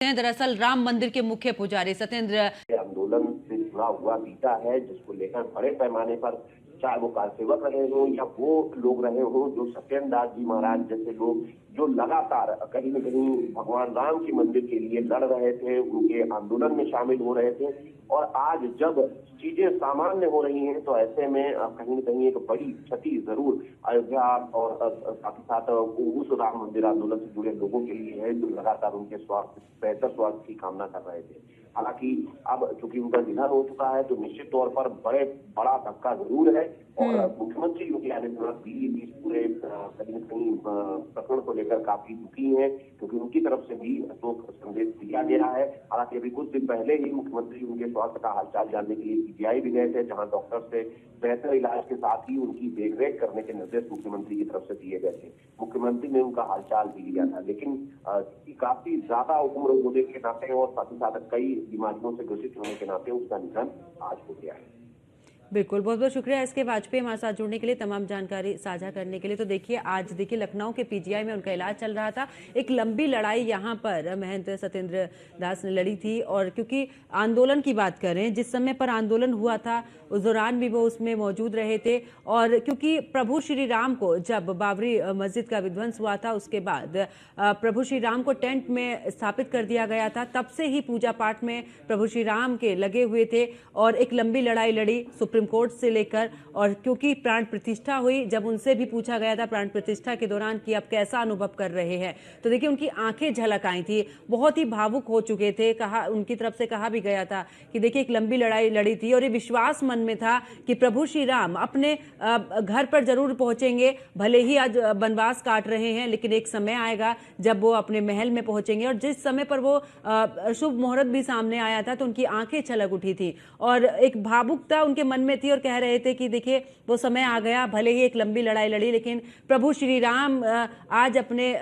दरअसल राम मंदिर के मुख्य पुजारी सत्येंद्र आंदोलन से जुड़ा हुआ बीता है, जिसको लेकर बड़े पैमाने पर चाहे वो कारसेवक रहे हों या वो लोग रहे हों जो सत्येंद्र दास जी महाराज जैसे लोग जो लगातार कहीं न कहीं भगवान राम के मंदिर के लिए लड़ रहे थे, उनके आंदोलन में शामिल हो रहे थे। और आज जब चीजें सामान्य हो रही हैं तो ऐसे में कहीं न कहीं एक बड़ी क्षति जरूर अयोध्या और साथ ही साथ उस राम मंदिर आंदोलन से जुड़े लोगों के लिए है जो लगातार उनके स्वास्थ्य बेहतर स्वास्थ्य की कामना कर रहे थे। हालांकि अब चूंकि उनका निधन हो चुका है तो निश्चित तौर पर बड़ा धक्का जरूर है और मुख्यमंत्री योगी आदित्यनाथ भी इस पूरे कहीं न कहीं प्रकरण को लेकर काफी दुखी हैं, क्योंकि उनकी तरफ से भी शोक संदेश दिया गया है। हालांकि अभी कुछ दिन पहले ही मुख्यमंत्री उनके स्वास्थ्य का हालचाल जानने के लिए पीजीआई भी गए थे, जहां डॉक्टर से बेहतर इलाज के साथ ही उनकी देखरेख करने के निर्देश मुख्यमंत्री की तरफ से दिए गए थे। मुख्यमंत्री ने उनका हालचाल भी लिया था, लेकिन काफी ज्यादा उम्र होने के नाते और साथ ही साथ कई बीमारियों से ग्रसित होने के नाते उसका निधन आज हो गया है। बिल्कुल, बहुत बहुत शुक्रिया इसके वाजपेयी हमारे साथ जुड़ने के लिए, तमाम जानकारी साझा करने के लिए। तो देखिए आज लखनऊ के पीजीआई में उनका इलाज चल रहा था। एक लंबी लड़ाई यहाँ पर महंत सत्येंद्र दास ने लड़ी थी और क्योंकि आंदोलन की बात करें, जिस समय पर आंदोलन हुआ था उस दौरान भी वो उसमें मौजूद रहे थे। और क्योंकि प्रभु श्री राम को जब बाबरी मस्जिद का विध्वंस हुआ था उसके बाद प्रभु श्री राम को टेंट में स्थापित कर दिया गया था, तब से ही पूजा पाठ में प्रभु श्री राम के लगे हुए थे और एक लंबी लड़ाई लड़ी सुप्रीम कोर्ट से लेकर। और क्योंकि प्राण प्रतिष्ठा हुई, जब उनसे भी पूछा गया था प्राण प्रतिष्ठा के दौरान कि आप कैसा अनुभव कर रहे हैं, तो देखिए उनकी आंखें झलक आई थी, बहुत ही भावुक हो चुके थे। उनकी तरफ से कहा भी गया था कि देखिए एक लंबी लड़ाई लड़ी थी और ये विश्वास मन में था कि प्रभु श्री राम अपने घर पर जरूर पहुंचेंगे, भले ही आज वनवास काट रहे हैं, लेकिन एक समय आएगा जब वो अपने महल में पहुंचेंगे। और जिस समय पर वो शुभ मुहूर्त भी सामने आया था तो उनकी आंखें छलक उठी थी और एक भावुकता उनके मन में थी और कह रहे थे कि देखिए वो समय आ गया, भले ही एक लंबी लड़ाई लड़ी, लेकिन प्रभु श्री राम आज अपने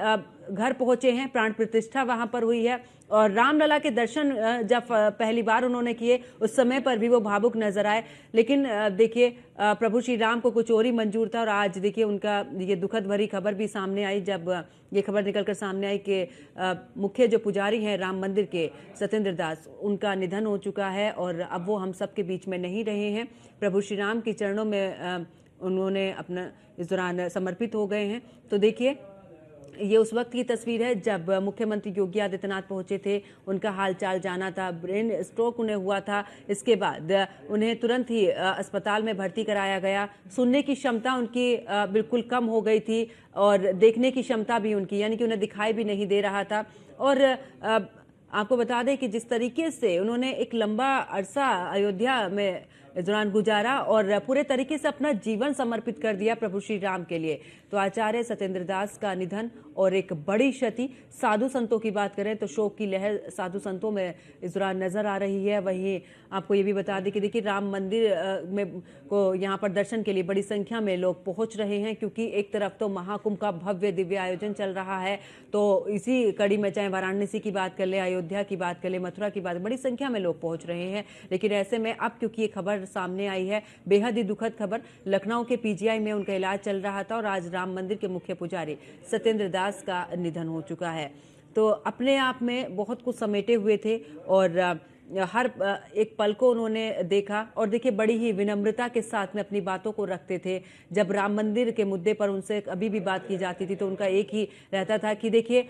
घर पहुंचे हैं, प्राण प्रतिष्ठा वहां पर हुई है। और रामलला के दर्शन जब पहली बार उन्होंने किए उस समय पर भी वो भावुक नजर आए, लेकिन देखिए प्रभु श्री राम को कुछ और ही मंजूर था। और आज देखिए उनका ये दुखद भरी खबर भी सामने आई, जब ये खबर निकलकर सामने आई कि मुख्य जो पुजारी हैं राम मंदिर के सत्येंद्र दास, उनका निधन हो चुका है और अब वो हम सब के बीच में नहीं रहे हैं। प्रभु श्री राम के चरणों में उन्होंने अपना इस दौरान समर्पित हो गए हैं। तो देखिए ये उस वक्त की तस्वीर है जब मुख्यमंत्री योगी आदित्यनाथ पहुंचे थे, उनका हालचाल जाना था, ब्रेन स्ट्रोक उन्हें हुआ था। इसके बाद उन्हें तुरंत ही अस्पताल में भर्ती कराया गया। सुनने की क्षमता उनकी बिल्कुल कम हो गई थी और देखने की क्षमता भी उनकी, यानी कि उन्हें दिखाई भी नहीं दे रहा था। और आपको बता दें कि जिस तरीके से उन्होंने एक लंबा अरसा अयोध्या में इस दौरान गुजारा और पूरे तरीके से अपना जीवन समर्पित कर दिया प्रभु श्री राम के लिए, तो आचार्य सत्येंद्र दास का निधन और एक बड़ी क्षति। साधु संतों की बात करें तो शोक की लहर साधु संतों में इस दौरान नजर आ रही है। वहीं आपको ये भी बता दें कि देखिए राम मंदिर में को यहाँ पर दर्शन के लिए बड़ी संख्या में लोग पहुंच रहे हैं, क्योंकि एक तरफ तो महाकुंभ का भव्य दिव्य आयोजन चल रहा है, तो इसी कड़ी में चाहे वाराणसी की बात कर ले, अयोध्या की बात कर ले, मथुरा की बात, बड़ी संख्या में लोग पहुंच रहे हैं। लेकिन ऐसे में अब क्योंकि ये खबर सामने आई है, बेहद ही दुखद खबर, लखनऊ के पीजीआई में उनका इलाज चल रहा था और आज राम मंदिर के मुख्य पुजारी सत्येंद्र दास का निधन हो चुका है। तो अपने आप में बहुत कुछ समेटे हुए थे और हर एक पल को उन्होंने देखा और देखिए बड़ी ही विनम्रता के साथ में अपनी बातों को रखते थे। जब राम मंदिर के मुद्दे पर उनसे कभी भी बात की जाती थी तो उनका एक ही रहता था कि देखिए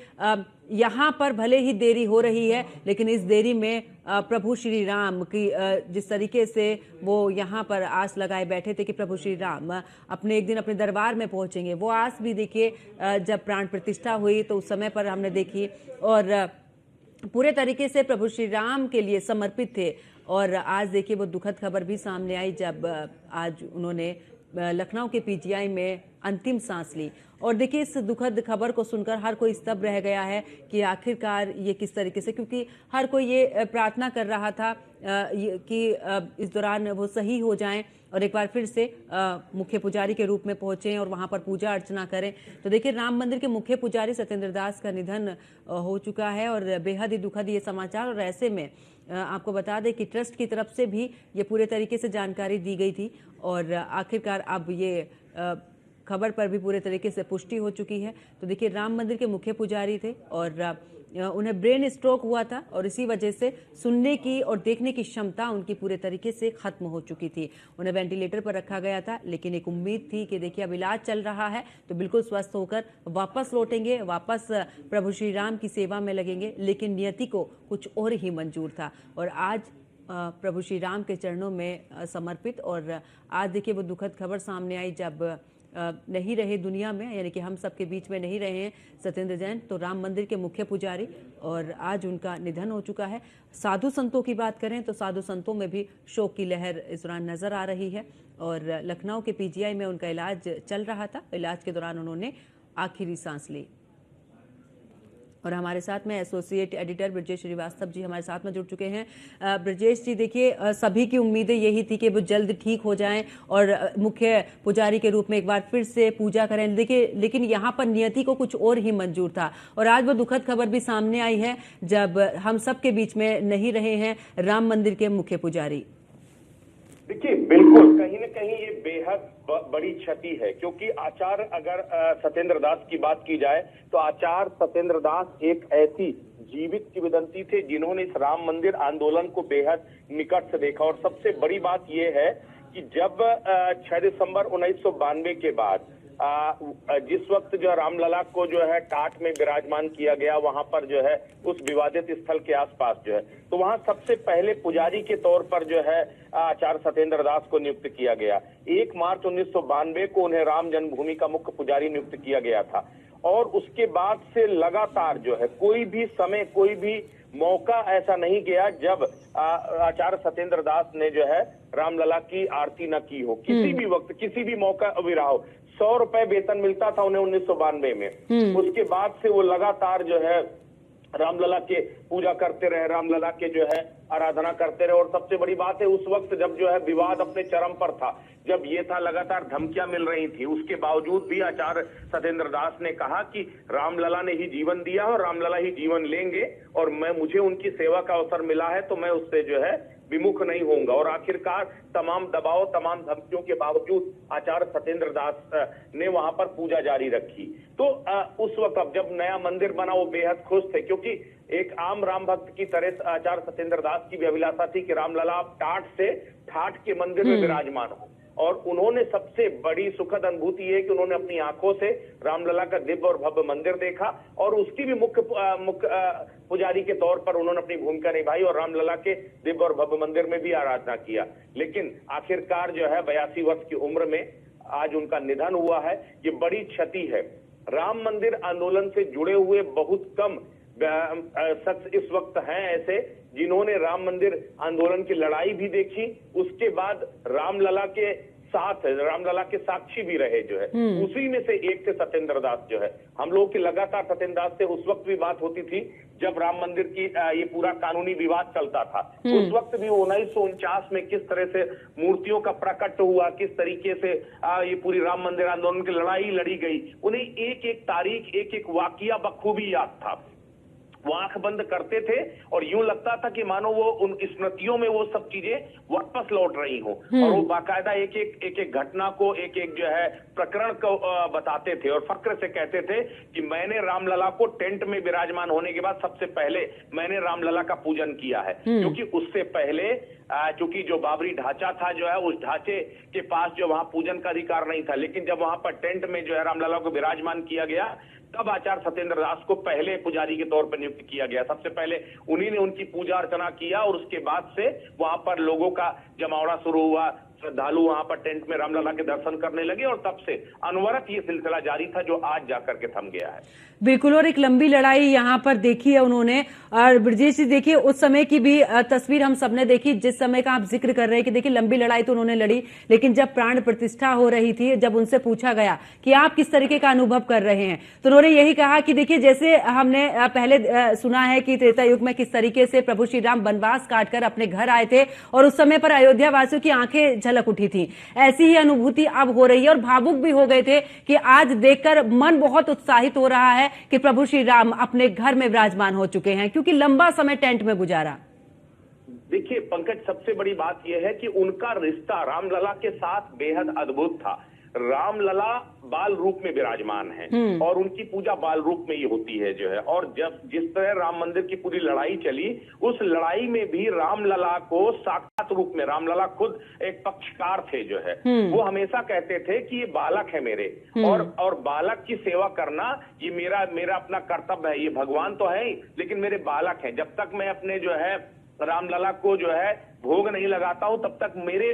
यहाँ पर भले ही देरी हो रही है, लेकिन इस देरी में प्रभु श्री राम की जिस तरीके से वो यहाँ पर आस लगाए बैठे थे कि प्रभु श्री राम अपने एक दिन अपने दरबार में पहुँचेंगे, वो आस भी देखिए जब प्राण प्रतिष्ठा हुई तो उस समय पर हमने देखी और पूरे तरीके से प्रभु श्री राम के लिए समर्पित थे। और आज देखिए वो दुखद खबर भी सामने आई जब आज उन्होंने लखनऊ के पीजीआई में अंतिम सांस ली। और देखिए इस दुखद खबर को सुनकर हर कोई स्तब्ध रह गया है कि आखिरकार ये किस तरीके से, क्योंकि हर कोई ये प्रार्थना कर रहा था कि इस दौरान वो सही हो जाएं और एक बार फिर से मुख्य पुजारी के रूप में पहुंचे और वहां पर पूजा अर्चना करें। तो देखिए राम मंदिर के मुख्य पुजारी सत्येंद्र दास का निधन हो चुका है और बेहद ही दुखद ये समाचार। और ऐसे में आपको बता दें कि ट्रस्ट की तरफ से भी ये पूरे तरीके से जानकारी दी गई थी और आखिरकार अब ये खबर पर भी पूरे तरीके से पुष्टि हो चुकी है। तो देखिए, राम मंदिर के मुख्य पुजारी थे और उन्हें ब्रेन स्ट्रोक हुआ था और इसी वजह से सुनने की और देखने की क्षमता उनकी पूरे तरीके से खत्म हो चुकी थी। उन्हें वेंटिलेटर पर रखा गया था, लेकिन एक उम्मीद थी कि देखिए अब इलाज चल रहा है तो बिल्कुल स्वस्थ होकर वापस लौटेंगे, वापस प्रभु श्री राम की सेवा में लगेंगे। लेकिन नियति को कुछ और ही मंजूर था और आज प्रभु श्री राम के चरणों में समर्पित। और आज देखिए वो दुखद खबर सामने आई जब नहीं रहे दुनिया में, यानी कि हम सबके बीच में नहीं रहे हैं सत्येंद्र जैन, तो राम मंदिर के मुख्य पुजारी, और आज उनका निधन हो चुका है। साधु संतों की बात करें तो साधु संतों में भी शोक की लहर इस दौरान नजर आ रही है और लखनऊ के पीजीआई में उनका इलाज चल रहा था। इलाज के दौरान उन्होंने आखिरी सांस ली। और हमारे साथ में एसोसिएट एडिटर ब्रजेश श्रीवास्तव जी हमारे साथ में जुड़ चुके हैं। ब्रजेश जी, देखिए सभी की उम्मीदें यही थी कि वो जल्द ठीक हो जाएं और मुख्य पुजारी के रूप में एक बार फिर से पूजा करें। देखिए, लेकिन यहाँ पर नियति को कुछ और ही मंजूर था और आज वो दुखद खबर भी सामने आई है जब हम सब के बीच में नहीं रहे हैं राम मंदिर के मुख्य पुजारी। देखिए, बिल्कुल कहीं न कहीं ये बेहद बड़ी क्षति है, क्योंकि आचार्य अगर सत्येंद्र दास की बात की जाए तो आचार्य सत्येंद्र दास एक ऐसी जीवित किंवदंती थे जिन्होंने इस राम मंदिर आंदोलन को बेहद निकट से देखा। और सबसे बड़ी बात ये है कि जब 6 दिसंबर 1992 के बाद जिस वक्त जो रामलला को जो है टाट में विराजमान किया गया, वहां पर जो है उस विवादित स्थल के आसपास जो है, तो वहां सबसे पहले पुजारी के तौर पर जो है आचार्य सत्येंद्र दास को नियुक्त किया गया। 1 मार्च 1992 को उन्हें राम जन्मभूमि का मुख्य पुजारी नियुक्त किया गया था और उसके बाद से लगातार जो है कोई भी समय, कोई भी मौका ऐसा नहीं गया जब आचार्य सत्येंद्र दास ने जो है रामलला की आरती न की हो। किसी भी वक्त, किसी भी मौका भी रहा हो। 100 रुपए वेतन मिलता था उन्हें 1992 में। उसके बाद से वो लगातार जो है रामलला के पूजा करते रहे, रामलला के जो है आराधना करते रहे। और सबसे बड़ी बात है, उस वक्त जब जो है विवाद अपने चरम पर था, जब ये था लगातार धमकियां मिल रही थी, उसके बावजूद भी आचार्य सत्येंद्र दास ने कहा कि रामलला ने ही जीवन दिया और रामलला ही जीवन लेंगे और मुझे उनकी सेवा का अवसर मिला है तो मैं उससे जो है विमुख नहीं होऊंगा। और आखिरकार तमाम दबाव, तमाम धमकियों के बावजूद आचार्य सत्येंद्र दास ने वहां पर पूजा जारी रखी। तो उस वक्त जब नया मंदिर बना वो बेहद खुश थे, क्योंकि एक आम राम भक्त की तरह आचार्य सत्येंद्र दास की भी अभिलाषा थी कि रामलला टाट से ठाठ के मंदिर में विराजमान हो। और उन्होंने सबसे बड़ी सुखद अनुभूति है कि उन्होंने अपनी आंखों से रामलला का दिव्य और भव्य मंदिर देखा और उसकी भी मुख्य पुजारी के तौर पर उन्होंने अपनी भूमिका निभाई और रामलला के दिव्य और भव्य मंदिर में भी आराधना किया। लेकिन आखिरकार जो है 82 वर्ष की उम्र में आज उनका निधन हुआ है। ये बड़ी क्षति है। राम मंदिर आंदोलन से जुड़े हुए बहुत कम शख्स इस वक्त हैं ऐसे जिन्होंने राम मंदिर आंदोलन की लड़ाई भी देखी, उसके बाद रामलला के साथ, रामलला के साक्षी भी रहे जो है। उसी में से एक थे सत्येंद्र दास जो है। हम लोग की लगातार सत्येंद्र दास से उस वक्त भी बात होती थी जब राम मंदिर की ये पूरा कानूनी विवाद चलता था। उस वक्त भी 1949 में किस तरह से मूर्तियों का प्रकट हुआ, किस तरीके से ये पूरी राम मंदिर आंदोलन की लड़ाई लड़ी गई, उन्हें एक एक तारीख, एक एक वाकया बखूबी याद था। वो आंख बंद करते थे और यूं लगता था कि मानो वो उन स्मृतियों में वो सब चीजें वापस लौट रही हो। और वो बाकायदा एक एक घटना को, एक एक जो है प्रकरण को बताते थे और फक्र से कहते थे कि मैंने रामलला को टेंट में विराजमान होने के बाद सबसे पहले मैंने रामलला का पूजन किया है। क्योंकि उससे पहले चूंकि जो बाबरी ढांचा था जो है, उस ढांचे के पास जो वहां पूजन का अधिकार नहीं था, लेकिन जब वहां पर टेंट में जो है रामलला को विराजमान किया गया तब आचार्य सत्येंद्र दास को पहले पुजारी के तौर पर नियुक्त किया गया। सबसे पहले उन्हीं ने उनकी पूजा अर्चना किया और उसके बाद से वहां पर लोगों का जमावड़ा शुरू हुआ। श्रद्धालु वहां पर टेंट में रामलला के दर्शन करने लगे और तब से अनवरत ये सिलसिला जारी था जो आज जाकर के थम गया है। बिल्कुल, और एक लंबी लड़ाई यहाँ पर देखी है उन्होंने। और ब्रजेश जी, देखिए उस समय की भी तस्वीर हम सबने देखी जिस समय का आप जिक्र कर रहे हैं कि देखिए लंबी लड़ाई तो उन्होंने लड़ी, लेकिन जब प्राण प्रतिष्ठा हो रही थी, जब उनसे पूछा गया कि आप किस तरीके का अनुभव कर रहे हैं, तो उन्होंने यही कहा कि देखिए जैसे हमने पहले सुना है कि त्रेता युग में किस तरीके से प्रभु श्री राम वनवास काटकर अपने घर आए थे और उस समय पर अयोध्या वासियों की आंखें झलक उठी थी, ऐसी ही अनुभूति अब हो रही है। और भावुक भी हो गए थे कि आज देखकर मन बहुत उत्साहित हो रहा है कि प्रभु श्री राम अपने घर में विराजमान हो चुके हैं, क्योंकि लंबा समय टेंट में गुजारा। देखिए पंकज, सबसे बड़ी बात यह है कि उनका रिश्ता रामलला के साथ बेहद अद्भुत था। रामलला बाल रूप में विराजमान है और उनकी पूजा बाल रूप में ही होती है जो है। और जब जिस तरह राम मंदिर की पूरी लड़ाई चली, उस लड़ाई में भी रामलला को साक्षात रूप में, रामलला खुद एक पक्षकार थे जो है, वो हमेशा कहते थे कि ये बालक है मेरे, और बालक की सेवा करना ये मेरा अपना कर्तव्य है। ये भगवान तो है ही, लेकिन मेरे बालक हैं। जब तक मैं अपने जो है रामलला को जो है भोग नहीं लगाता हूं, तब तक मेरे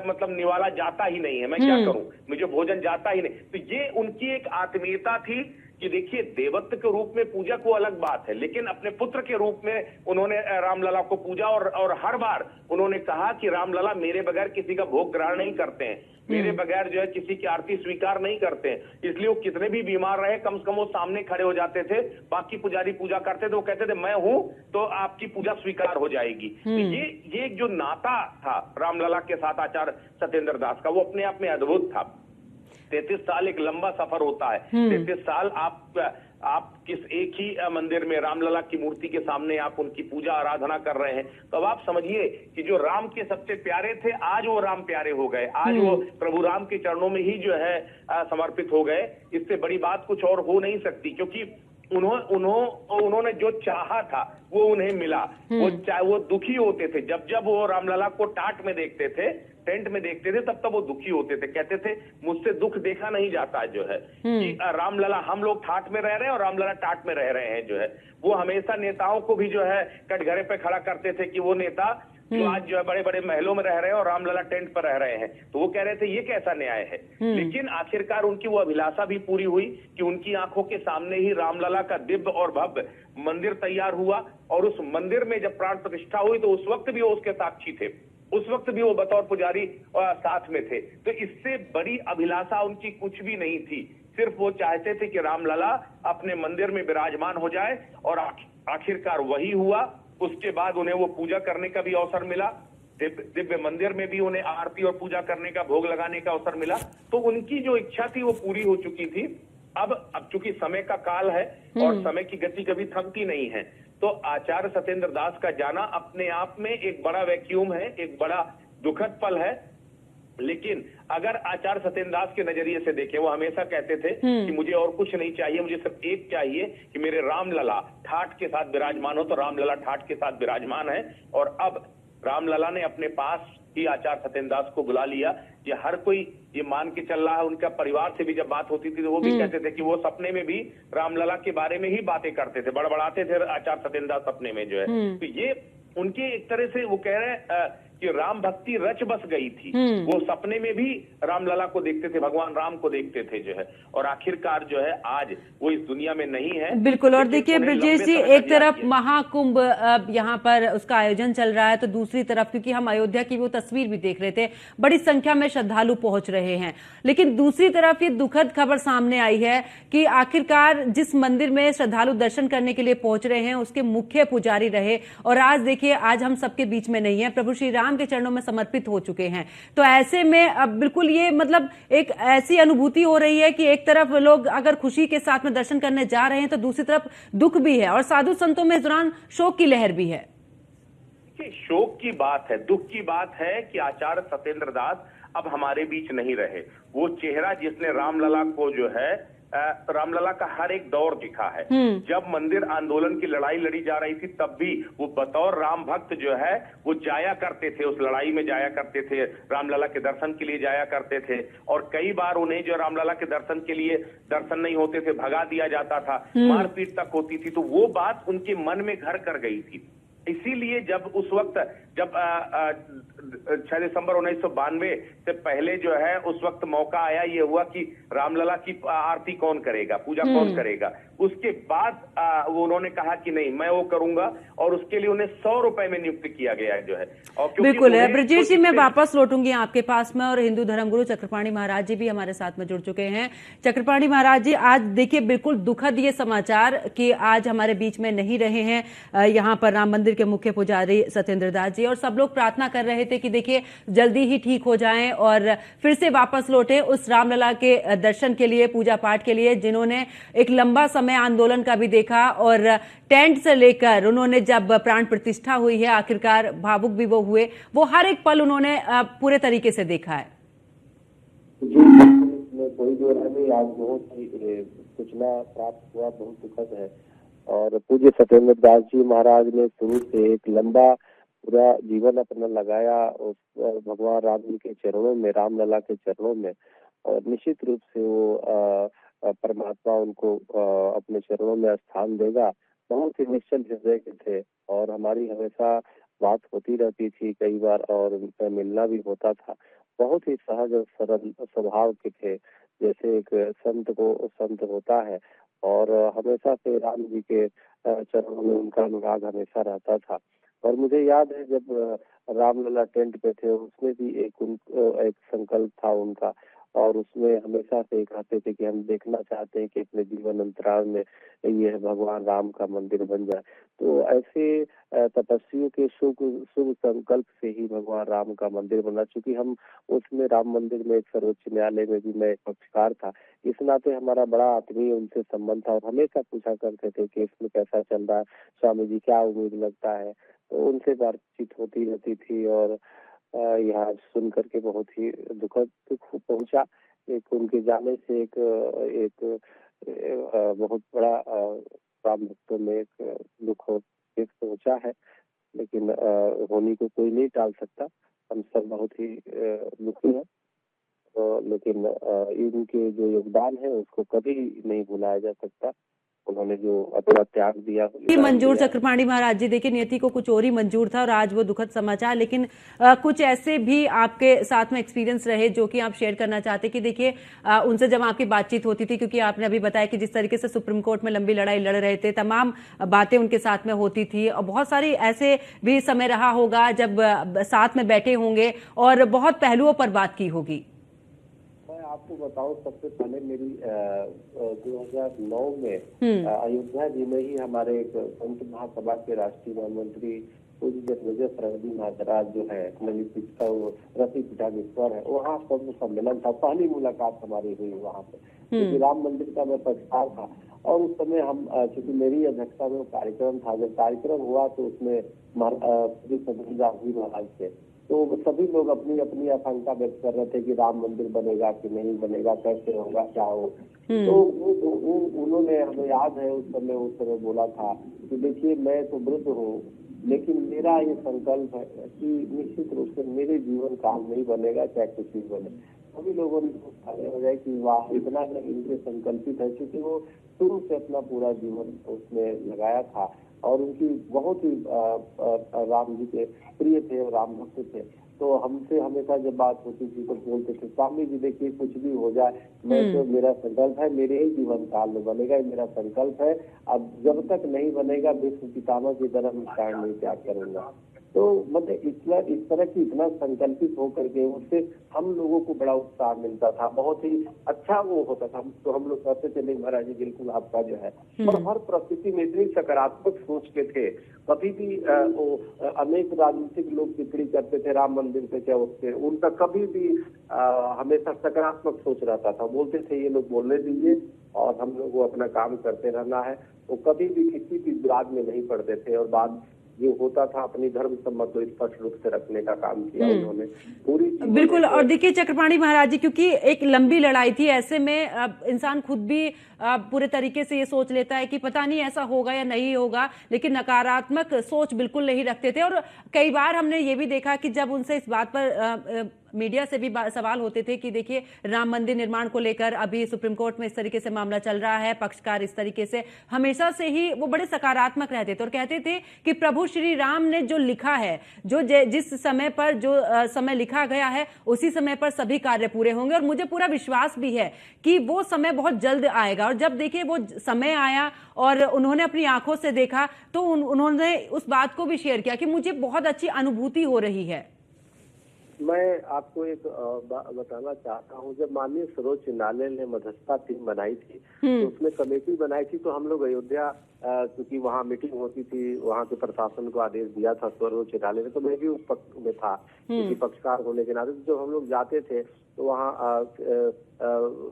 मतलब निवाला जाता ही नहीं है। मैं क्या करूं, मुझे भोजन जाता ही नहीं। तो ये उनकी एक आत्मीयता थी कि देखिए, देवत्व के रूप में पूजा को अलग बात है, लेकिन अपने पुत्र के रूप में उन्होंने रामलला को पूजा, और हर बार उन्होंने कहा कि रामलला मेरे बगैर किसी का भोग ग्रहण नहीं करते हैं, मेरे बगैर जो है किसी की आरती स्वीकार नहीं करते हैं। इसलिए वो कितने भी बीमार रहे, कम से कम वो सामने खड़े हो जाते थे। बाकी पुजारी पूजा करते थे, वो कहते थे मैं हूं तो आपकी पूजा स्वीकार हो जाएगी। तो ये जो नाता था रामलला के साथ आचार्य सत्येंद्र दास का, वो अपने आप में अद्भुत था। 33 साल एक लंबा सफर होता है। 33 साल आप किस एक ही मंदिर में रामलला की मूर्ति के सामने आप उनकी पूजा आराधना कर रहे हैं। तो अब आप समझिए कि जो राम के सबसे प्यारे थे, आज वो राम प्यारे हो गए, आज वो प्रभु राम के चरणों में ही जो है समर्पित हो गए। इससे बड़ी बात कुछ और हो नहीं सकती, क्योंकि उन्होंने जो चाहा था वो उन्हें मिला। वो दुखी होते थे जब वो रामलला को टाट में देखते थे, टेंट में देखते थे, तब वो दुखी होते थे। कहते थे मुझसे दुख देखा नहीं जाता जो है, कि रामलला, हम लोग ठाट में रह रहे हैं और रामलला टाट में रह रहे हैं जो है। वो हमेशा नेताओं को भी जो है कटघरे पे खड़ा करते थे कि वो नेता जो आज जो है बड़े बड़े महलों में रह रहे हैं और रामलला टेंट पर रह रहे हैं। तो वो कह रहे थे ये कैसा न्याय है। लेकिन आखिरकार उनकी वो अभिलाषा भी पूरी हुई कि उनकी आंखों के सामने ही रामलला का दिव्य और भव्य मंदिर तैयार हुआ। और उस मंदिर में जब प्राण प्रतिष्ठा हुई तो उस वक्त भी वो उसके साक्षी थे, उस वक्त भी वो बतौर पुजारी साथ में थे। तो इससे बड़ी अभिलाषा उनकी कुछ भी नहीं थी। सिर्फ वो चाहते थे कि रामलला अपने मंदिर में विराजमान हो जाए, और आखिरकार वही हुआ। उसके बाद उन्हें वो पूजा करने का भी अवसर मिला, दिव्य मंदिर में भी उन्हें आरती और पूजा करने का, भोग लगाने का अवसर मिला। तो उनकी जो इच्छा थी वो पूरी हो चुकी थी। अब चूंकि समय का काल है और समय की गति कभी थमती नहीं है, तो आचार्य सत्येंद्र दास का जाना अपने आप में एक बड़ा वैक्यूम है, एक बड़ा दुखद पल है। लेकिन अगर आचार्य सत्येंद्र दास के नजरिए से देखें, वो हमेशा कहते थे कि मुझे और कुछ नहीं चाहिए, मुझे सिर्फ एक चाहिए कि मेरे रामलला ठाट के साथ विराजमान हो। तो रामलला ठाट के साथ विराजमान है, और अब रामलला ने अपने पास ही आचार्य सत्येंद्र दास को बुला लिया। ये हर कोई ये मान के चल रहा है। उनका परिवार से भी जब बात होती थी तो वो भी कहते थे कि वो सपने में भी रामलला के बारे में ही बातें करते थे, बड़बड़ाते थे आचार्य सत्येंद्र दास सपने में जो है। तो ये उनके एक तरह से वो कह रहे हैं कि राम भक्ति रच बस गई थी। वो सपने में भी रामलला को देखते थे, भगवान राम को देखते थे जो है। और आखिरकार जो है आज वो इस दुनिया में नहीं है। बिल्कुल। और देखिए ब्रजेश जी, एक तरफ महाकुंभ यहाँ पर उसका आयोजन चल रहा है, तो दूसरी तरफ, क्योंकि हम अयोध्या की वो तस्वीर भी देख रहे थे, बड़ी संख्या में श्रद्धालु पहुंच रहे हैं। लेकिन दूसरी तरफ ये दुखद खबर सामने आई है कि आखिरकार जिस मंदिर में श्रद्धालु दर्शन करने के लिए पहुंच रहे हैं, उसके मुख्य पुजारी रहे, और आज देखिए, आज हम सबके बीच में नहीं है, प्रभु श्री राम के चरणों में समर्पित हो चुके हैं। तो ऐसे में अब बिल्कुल ये मतलब एक ऐसी अनुभूति हो रही है कि एक तरफ लोग अगर खुशी के साथ में दर्शन करने जा रहे हैं, तो दूसरी तरफ दुख भी है, और साधु संतों में इस दौरान शोक की लहर भी है। शोक की बात है, दुख की बात है कि आचार्य सत्येंद्र दास अब हमारे बीच नहीं रहे। वो चेहरा जिसने रामलला को जो है, रामलला का हर एक दौर दिखा है। जब मंदिर आंदोलन की लड़ाई लड़ी जा रही थी, तब भी वो बतौर राम भक्त जो है वो जाया करते थे, उस लड़ाई में जाया करते थे, रामलला के दर्शन के लिए जाया करते थे। और कई बार उन्हें जो रामलला के दर्शन के लिए दर्शन नहीं होते थे, भगा दिया जाता था, मारपीट तक होती थी। तो वो बात उनके मन में घर कर गई थी। इसीलिए जब उस वक्त, जब 6 दिसंबर 1992 से पहले जो है, उस वक्त मौका आया, ये हुआ कि रामलला की आरती कौन करेगा, पूजा कौन करेगा। उसके बाद वो उन्होंने कहा कि नहीं, मैं वो करूंगा, और उसके लिए उन्हें 100 रुपए में नियुक्त किया गया जो है। और बिल्कुल है ब्रजेश जी, मैं वापस लौटूंगी आपके पास में, और हिंदू धर्मगुरु चक्रपाणी महाराज जी भी हमारे साथ में जुड़ चुके हैं। चक्रपाणी महाराज जी, आज देखिए बिल्कुल दुखद ये समाचार कि आज हमारे बीच में नहीं रहे हैं यहाँ पर राम मंदिर के मुख्य पुजारी सत्येंद्र दास जी, और सब लोग प्रार्थना कर रहे थे कि देखिए जल्दी ही ठीक हो जाएं और फिर से वापस लौटे उस रामलला के दर्शन के लिए, पूजा पाठ के लिए, जिन्होंने एक लंबा समय आंदोलन का भी देखा, और टेंट से लेकर उन्होंने जब प्राण प्रतिष्ठा हुई है, आखिरकार भावुक भी वो हुए, वो हर एक पल उन्होंने पूरे तरीके से देखा है। जी बिल्कुल, इसमें कोई दो राय नहीं। आज बहुत ही सूचना प्राप्त हुआ, बहुत दुखद है। और पूज्य सत्येंद्र दास जी महाराज ने शुरू से एक लंबा पूरा जीवन अपना लगाया उस भगवान राम जी के चरणों में, रामलला के चरणों में। और निश्चित रूप से वो परमात्मा उनको अपने चरणों में स्थान देगा। बहुत ही निश्चल हृदय के थे और हमारी हमेशा बात होती रहती थी कई बार, और उनसे मिलना भी होता था। बहुत ही सहज और सरल स्वभाव के थे, जैसे एक संत को संत होता है। और हमेशा से राम जी के चरणों में उनका अनुराग हमेशा रहता था। और मुझे याद है जब रामलला टेंट पे थे, उसमें भी एक संकल्प था उनका। और उसमें हमेशा से कहते थे कि हम देखना चाहते हैं कि अपने जीवन अंतराल में ये भगवान राम का मंदिर बन जाए। तो ऐसे तपस्वियों के शुभ शुभ संकल्प से ही भगवान राम का मंदिर बना। चूंकि हम उसमें राम मंदिर में एक सर्वोच्च न्यायालय में भी मैं एक पक्षकार था, इस नाते हमारा बड़ा आत्मीय उनसे संबंध था। और हमेशा पूछा करते थे कि इसमें कैसा चल रहा है, स्वामी जी क्या उम्मीद लगता है। तो उनसे बातचीत होती रहती थी। और यहाँ सुन करके बहुत ही दुख पहुंचा। एक उनके जाने से एक बहुत बड़ा राम भक्तों में एक एक पहुंचा है। लेकिन होनी को कोई नहीं टाल सकता। हम सब बहुत ही दुखी हैं। लेकिन इनके जो योगदान है उसको कभी नहीं भुलाया जा सकता। उन्होंने जो अपना त्याग दिया, बलिदान मंजूर दिया। चक्रपाणी महाराज जी, देखिए नियति को कुछ और ही मंजूर था और आज वो दुखद समाचार। लेकिन कुछ ऐसे भी आपके साथ में एक्सपीरियंस रहे जो कि आप शेयर करना चाहते कि देखिए उनसे जब आपकी बातचीत होती थी, क्योंकि आपने अभी बताया कि जिस तरीके से सुप्रीम कोर्ट में लंबी लड़ाई लड़ रहे थे, तमाम बातें उनके साथ में होती थी। और बहुत सारी ऐसे भी समय रहा होगा जब साथ में बैठे होंगे और बहुत पहलुओं पर बात की होगी। मैं आपको बताऊं, सबसे पहले मेरी 2009 में अयोध्या जी में ही हमारे एक संत महासभा के राष्ट्रीय महामंत्री पूज्य जन्मेजय सरस्वती महाराज जो है, रति पीठाधीश्वर है, वहाँ सब सम्मेलन था। पहली मुलाकात हमारी हुई वहाँ पे, क्योंकि राम मंदिर का मैं पक्षकार था। और उस समय हम चूंकि मेरी अध्यक्षता में कार्यक्रम था, जब कार्यक्रम हुआ तो उसमें पूज्य सत्येंद्र दास जी महाराज थे। तो सभी लोग अपनी अपनी आशंका व्यक्त कर रहे थे कि राम मंदिर बनेगा कि नहीं बनेगा, कैसे होगा, क्या हो। तो उन्होंने, हमें याद है उस समय बोला था कि देखिए मैं तो वृद्ध हूँ, लेकिन मेरा ये संकल्प है कि निश्चित रूप से मेरे जीवन काल नहीं बनेगा, चाहे कुछ भी बने। सभी लोगों ने हो जाए कि वाह, इतना इनके संकल्पित है, क्योंकि वो शुरू से अपना पूरा जीवन उसमें लगाया था। और उनकी बहुत ही राम जी के प्रिय थे और राम भक्त थे। तो हमसे हमेशा जब बात होती थी तो बोलते थे, स्वामी जी देखिए कुछ भी हो जाए, मैं तो, मेरा संकल्प है मेरे ही जीवन काल में बनेगा, ये मेरा संकल्प है। अब जब तक नहीं बनेगा विश्व पितामह की तरह मैं कायम नहीं त्याग करूंगा। तो मतलब इस तरह की इतना संकल्पित होकर के उससे हम लोगों को बड़ा उत्साह मिलता था, बहुत ही अच्छा वो होता था। तो हम लोग कहते थे नहीं महाराज जी बिल्कुल आपका जो है। और हर परिस्थिति में इतनी सकारात्मक सोच के थे। कभी भी अनेक राजनीतिक लोग टिप्पणी करते थे राम मंदिर पे, क्या उससे उनका कभी भी हमेशा सकारात्मक सोच रहता था। बोलते थे ये लोग बोलने दीजिए और हम लोग को अपना काम करते रहना है। वो कभी भी किसी भी विवाद में नहीं पड़ते थे। और बात जो होता था अपनी धर्म सम्मत को स्पष्ट रूप से रखने का काम किया उन्होंने पूरी। बिल्कुल। और देखिए चक्रपाणी महाराज जी, क्योंकि एक लंबी लड़ाई थी, ऐसे में इंसान खुद भी पूरे तरीके से ये सोच लेता है कि पता नहीं ऐसा होगा या नहीं होगा, लेकिन नकारात्मक सोच बिल्कुल नहीं रखते थे। और कई बार हमने ये भी देखा कि जब उनसे इस बात पर मीडिया से भी सवाल होते थे कि देखिए राम मंदिर निर्माण को लेकर अभी सुप्रीम कोर्ट में इस तरीके से मामला चल रहा है, पक्षकार इस तरीके से, हमेशा से ही वो बड़े सकारात्मक रहते थे और कहते थे कि प्रभु श्री राम ने जो लिखा है, जो जिस समय पर जो समय लिखा गया है उसी समय पर सभी कार्य पूरे होंगे। और मुझे पूरा विश्वास भी है कि वो समय बहुत जल्द आएगा। और जब देखिए वो समय आया और उन्होंने अपनी आंखों से देखा, तो उन्होंने उस बात को भी शेयर किया कि मुझे बहुत अच्छी अनुभूति हो रही है। मैं आपको एक बताना चाहता हूँ, जब माननीय सर्वोच्च न्यायालय ने मध्यस्थता टीम बनाई थी तो उसमें कमेटी बनाई थी। तो हम लोग अयोध्या, क्योंकि वहाँ मीटिंग होती थी, वहाँ के प्रशासन को आदेश दिया था सर्वोच्च न्यायालय ने, तो मैं भी उस पक्ष में था क्योंकि पक्षकार होने के नाते। जब हम लोग जाते थे तो वहाँ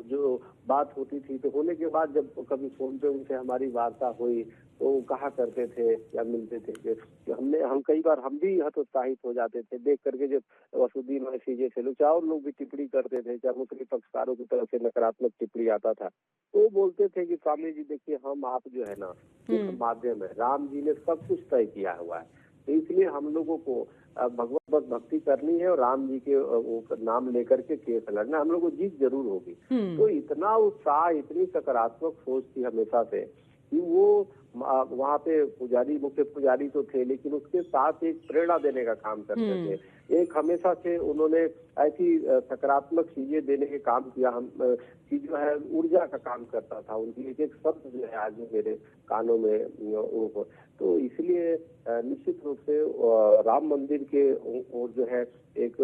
जो बात होती थी, तो होने के बाद जब कभी फोन पे उनसे हमारी वार्ता हुई तो कहा करते थे या मिलते थे कि हम कई बार हम भी हतोत्साहित हो जाते थे देख करके, जब वसुद्दीन ओवैसी जैसे लोग, चाहे और लोग भी टिप्पणी करते थे, चाहे मुस्लिम पक्षकारों की तरफ से नकारात्मक टिप्पणी आता था, तो वो बोलते थे कि स्वामी जी देखिए, हम आप जो है ना एक माध्यम है, राम जी ने सब कुछ तय किया हुआ है, तो इसलिए हम लोगों को भगवत भक्ति करनी है और राम जी के वो नाम लेकर के केस लड़ना, हम लोग को जीत जरूर होगी। तो इतना उत्साह, इतनी सकारात्मक सोच थी हमेशा से कि वो वहाँ पे पुजारी, मुख्य पुजारी तो थे, लेकिन उसके साथ एक प्रेरणा देने का काम करते थे। एक हमेशा से उन्होंने ऐसी सकारात्मक चीजें देने के काम किया, हम की जो है ऊर्जा का काम करता था। उनकी एक एक शब्द जो है आज भी मेरे कानों में तो इसलिए निश्चित रूप से राम मंदिर के और जो है एक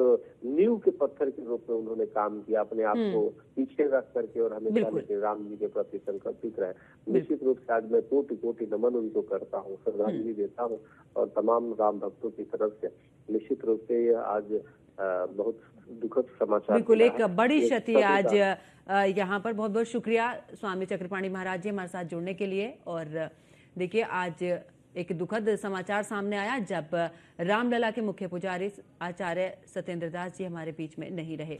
नींव के पत्थर के रूप में उन्होंने काम किया, अपने आप को पीछे रख करके, और हमेशा लेकिन राम जी के प्रति संकल्पित रहे। निश्चित रूप से आज मैं कोटि कोटि नमन उनको करता हूँ, श्रद्धांजलि देता हूँ, और तमाम राम भक्तों की तरफ से निश्चित रूप से ये आज बहुत दुखद समाचार। बिल्कुल, एक बड़ी क्षति आज यहाँ पर। बहुत बहुत शुक्रिया स्वामी चक्रपाणी महाराज जी हमारे साथ जुड़ने के लिए। और देखिए, आज एक दुखद समाचार सामने आया जब रामलला के मुख्य पुजारी आचार्य सत्येंद्र दास जी हमारे बीच में नहीं रहे।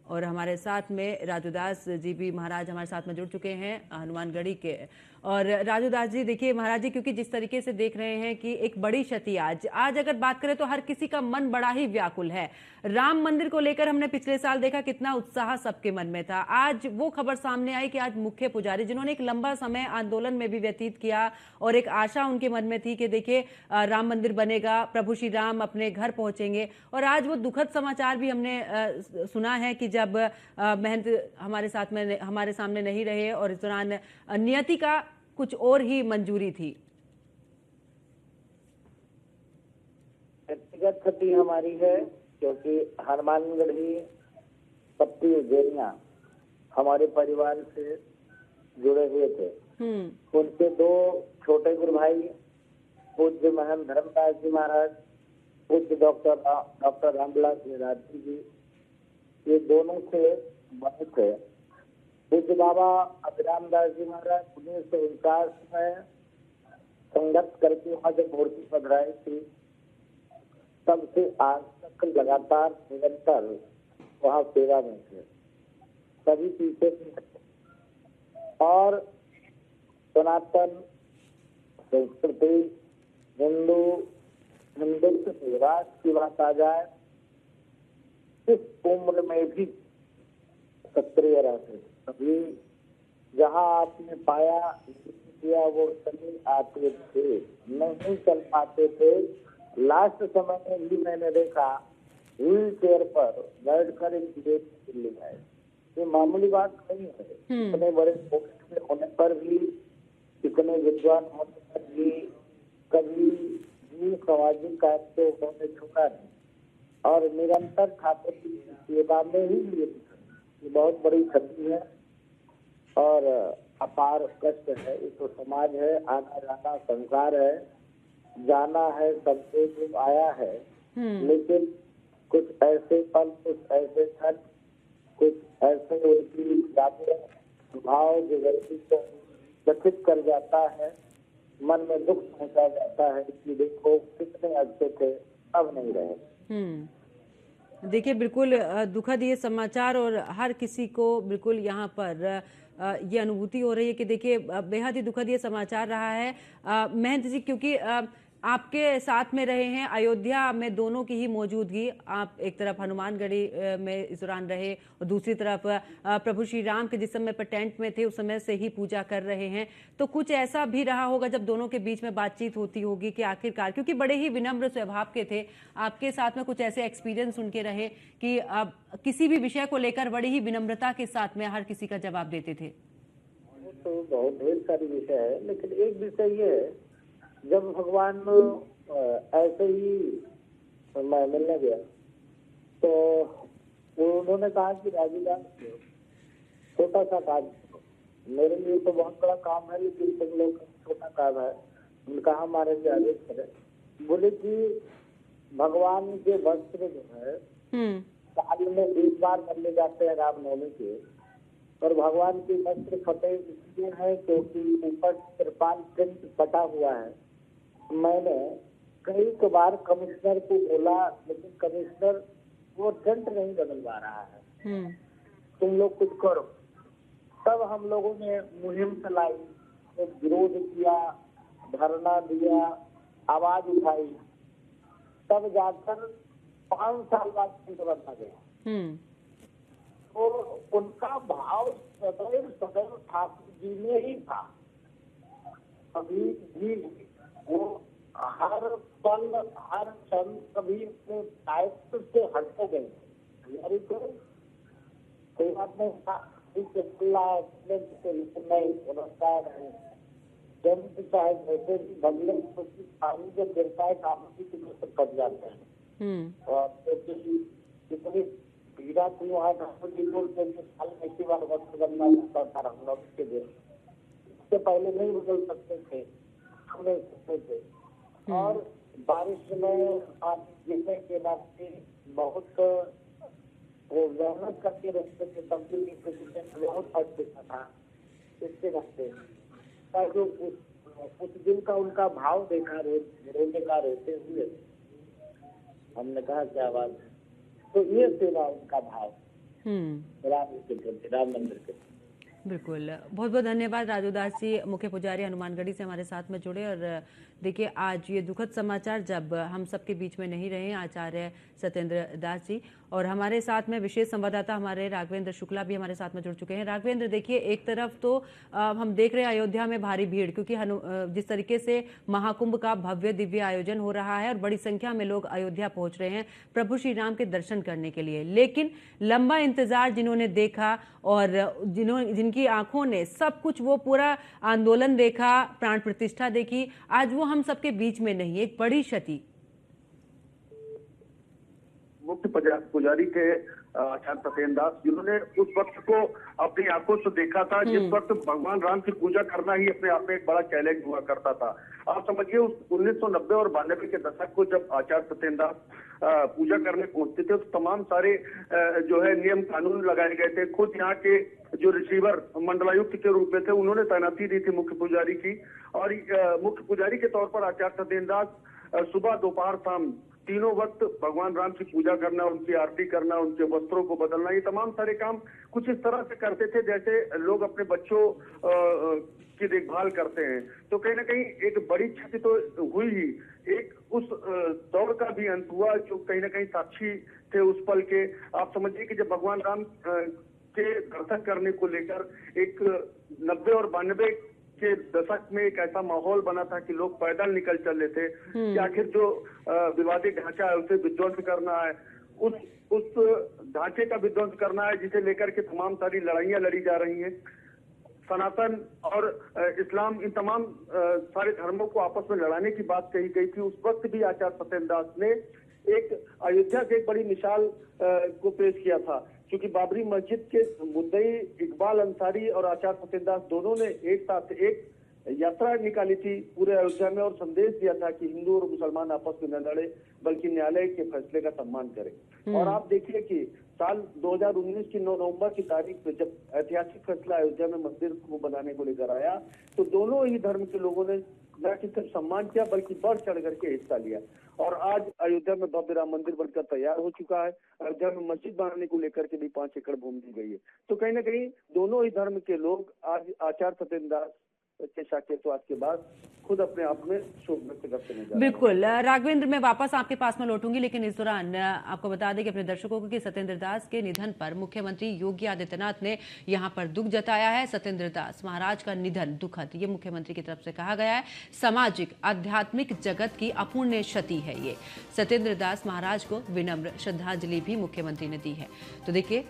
और हमारे साथ में राजूदास जी भी महाराज हमारे साथ में जुड़ चुके हैं हनुमानगढ़ी के। और राजूदास जी, देखिए महाराज जी, क्योंकि जिस तरीके से देख रहे हैं कि एक बड़ी क्षति आज अगर बात करें तो हर किसी का मन बड़ा ही व्याकुल है। राम मंदिर को लेकर हमने पिछले साल देखा कितना उत्साह सबके मन में था। आज वो खबर सामने आई कि आज मुख्य पुजारी, जिन्होंने एक लंबा समय आंदोलन में भी व्यतीत किया और एक आशा उनके मन में थी कि देखिए राम मंदिर बनेगा, प्रभु श्री राम अपने घर पहुंचेंगे, और आज वो दुखद समाचार भी हमने सुना है कि जब महंत हमारे सामने नहीं रहे और इस दौरान नियति का कुछ और ही मंजूरी थी। व्यक्तिगत क्षति हमारी है, क्योंकि हनुमानगढ़ी पत्ती उज्जैनिया हमारे परिवार से जुड़े हुए थे। उनके दो छोटे गुरु भाई पूज्य महंत धर्मदास जी महाराज, पूज्य डॉक्टर रामविलास निराजी जी, ये दोनों से बने थे। पूज्य बाबा अभिराम दास जी महाराज 1949 में संघर्ष करके वहाँ जब मूर्ति पधराई थी, तब से आज तक लगातार निरंतर वहाँ सेवा में थे, सभी पीछे थे। और सनातन संस्कृति, हिंदुत्व से राष्ट्र की बात आ जाए, इस उम्र में भी सक्रिय रहते। अभी जहाँ आपने पाया किया वो चले आते थे, नहीं चल पाते थे। लास्ट समय में भी मैंने देखा व्हील चेयर पर बैठकर एक दिल्ली है। ये मामूली बात नहीं है। इतने बड़े पोस्ट में होने पर भी, इतने विद्वान होने पर भी कभी भी सामाजिक कार्य से उन्होंने छोड़ा नहीं, और निरंतर ठाकुर की सेवा में ही ये बहुत बड़ी क्षति है और अपार कष्ट है। ये तो समाज है, आना जाना संसार है, जाना है, सबसे जो आया है। लेकिन कुछ ऐसे पल, कुछ ऐसे क्षण, कुछ ऐसे उनकी यादें, भाव जो व्यक्ति को व्यथित कर जाता है, मन में दुख पहुंचा जाता है कि देखो कितने अच्छे थे, अब नहीं रहे। देखिए, बिल्कुल दुखद ये समाचार, और हर किसी को बिल्कुल यहाँ पर ये अनुभूति हो रही है कि देखिए बेहद ही दुखद ये समाचार रहा है। महंत जी, क्योंकि आपके साथ में रहे हैं, अयोध्या में दोनों की ही मौजूदगी, आप एक तरफ हनुमानगढ़ी में इस दौरान रहे और दूसरी तरफ प्रभु श्री राम के जिस समय पर टेंट में थे उस समय से ही पूजा कर रहे हैं। तो कुछ ऐसा भी रहा होगा जब दोनों के बीच में बातचीत होती होगी कि आखिरकार, क्योंकि बड़े ही विनम्र स्वभाव के थे, आपके साथ में कुछ ऐसे एक्सपीरियंस उनके रहे कि आप किसी भी विषय को लेकर बड़ी ही विनम्रता के साथ में हर किसी का जवाब देते थे? तो बहुत ढेर सारी विषय है, लेकिन एक विषय ये है, जब भगवान ऐसे ही मैं मिलने गया तो उन्होंने कहा कि राजूदास छोटा सा काम, मेरे लिए तो बहुत बड़ा काम है, लेकिन तुम लोग छोटा काम है। उन्होंने कहा हमारे लिए आदेश करें। बोले कि भगवान के वस्त्र जो है साल में एक बार बदले जाते हैं रामनवमी के, और भगवान की वस्त्र फटे इसलिए है क्योंकि ऊपर तिरपाल प्रिंट फटा हुआ है। मैंने कई बार कमिश्नर को बोला, लेकिन कमिश्नर वो टेंट नहीं बदलवा रहा है। तुम लोग कुछ करो। तब हम लोगों ने मुहिम चलाई, एक विरोध किया, धरना दिया, आवाज उठाई, तब जाकर 5 साल बाद टेंट बदला गया। तो उनका भाव सदैव सदैव ठाकुर जी में ही था। कभी भी वो हर पल हर क्षण कभी अपने दायित्व से हटते गए। कोई बात नहीं था, नहीं जब चाहे वैसे भी बदले पानी जब गिरता है काफी की कट जाते हैं। और कितनी पीड़ा थी वहाँ ठाकुर जी को साल में इसी बार वक्त बदलना होता था हम लोग के देश। इससे पहले नहीं बदल सकते थे, नहीं सकते थे। और बारिश में पानी गिरने के नाते बहुत वो मेहनत करके रखते थे, तब्दीली बहुत फर्क दिखा था इसके नाते। कुछ दिन का उनका भाव देखा, रोने का रोते हुए हमने कहा क्या बात है। तो ये सेवा उनका भाव राम मंदिर के। बिल्कुल, बहुत बहुत धन्यवाद राजू दास जी, मुख्य पुजारी हनुमानगढ़ी से हमारे साथ में जुड़े। और देखिए आज ये दुखद समाचार जब हम सबके बीच में नहीं रहे आचार्य सत्येंद्र दास जी, और हमारे साथ में विशेष संवाददाता हमारे राघवेंद्र शुक्ला भी हमारे साथ में जुड़ चुके हैं। राघवेंद्र, देखिए एक तरफ तो हम देख रहे हैं अयोध्या में भारी भीड़, क्योंकि जिस तरीके से महाकुंभ का भव्य दिव्य आयोजन हो रहा है और बड़ी संख्या में लोग अयोध्या पहुंच रहे हैं प्रभु श्री राम के दर्शन करने के लिए, लेकिन लंबा इंतजार जिन्होंने देखा और जिनकी आंखों ने सब कुछ, वो पूरा आंदोलन देखा, प्राण प्रतिष्ठा देखी, आज वो हम सबके बीच में नहीं। एक बड़ी क्षति। मुख्य पुजारी के आचार्य सत्येंद्र दास, जिन्होंने उस वक्त को अपनी आंखों से देखा था जिस वक्त भगवान राम की पूजा करना ही अपने आप में एक बड़ा चैलेंज हुआ करता था। आप समझिए उस 1990 और 92 के दशक को जब आचार्य सत्येंद्र दास पूजा करने पहुंचते थे, तो तमाम सारे जो है नियम कानून लगाए गए थे। खुद यहाँ के जो रिसीवर मंडलायुक्त के रूप में थे, उन्होंने तैनाती दी थी मुख्य पुजारी की। और मुख्य पुजारी के तौर पर आचार्य सत्येंद्र दास सुबह दोपहर शाम तीनों वक्त भगवान राम की पूजा करना, उनकी आरती करना, उनके वस्त्रों को बदलना, ये तमाम सारे काम कुछ इस तरह से करते थे जैसे लोग अपने बच्चों की देखभाल करते हैं। तो कहीं ना कहीं एक बड़ी क्षति तो हुई ही, एक उस दौर का भी अंत हुआ जो कहीं ना कहीं साक्षी थे उस पल के। आप समझिए कि जब भगवान राम के दर्शन करने को लेकर एक 90 और 92 के दशक में एक ऐसा माहौल बना था कि लोग पैदल निकल चले थे कि आखिर जो विवादित ढांचा है उसे विध्वंस करना है, उस ढांचे का विध्वंस करना है जिसे लेकर के तमाम सारी लड़ाइयां लड़ी जा रही हैं। सनातन और इस्लाम, इन तमाम सारे धर्मों को आपस में लड़ाने की बात कही गई थी। उस वक्त भी आचार्य सत्येंद्र दास ने एक अयोध्या से एक बड़ी मिसाल को पेश किया था, क्योंकि बाबरी मस्जिद के मुद्दई इकबाल अंसारी और आचार्य सत्येंद्र दास दोनों ने एक साथ एक यात्रा निकाली थी पूरे अयोध्या में और संदेश दिया था कि हिंदू और मुसलमान आपस में न लड़े बल्कि न्यायालय के फैसले का सम्मान करें। और आप देखिए कि साल 2019 की 9 नवंबर की तारीख में जब ऐतिहासिक फैसला अयोध्या में मंदिर को बनाने को लेकर आया, तो दोनों ही धर्म के लोगों ने न कि सिर्फ सम्मान किया बल्कि बढ़ चढ़ करके हिस्सा लिया। और आज अयोध्या में भव्य राम मंदिर बनकर तैयार हो चुका है। अयोध्या में मस्जिद बनाने को लेकर के भी 5 एकड़ भूमि दी गई है। तो कहीं ना कहीं दोनों ही धर्म के लोग आज आचार्य सत्येंद्र दास के साकेतवाद के बाद खुद अपने आप में शोक व्यक्त करते नजर। बिल्कुल राघवेंद्र, मैं वापस आपके पास में लौटूंगी, लेकिन इस दौरान आपको बता दें कि अपने दर्शकों को कि सत्येंद्र दास के निधन पर मुख्यमंत्री योगी आदित्यनाथ ने यहां पर दुख जताया है। सत्येंद्र दास महाराज का निधन दुखद, ये मुख्यमंत्री की तरफ से कहा गया है। सामाजिक आध्यात्मिक जगत की अपूर्णीय क्षति है ये। सत्येंद्र दास महाराज को विनम्र श्रद्धांजलि भी मुख्यमंत्री ने दी है। तो देखिए,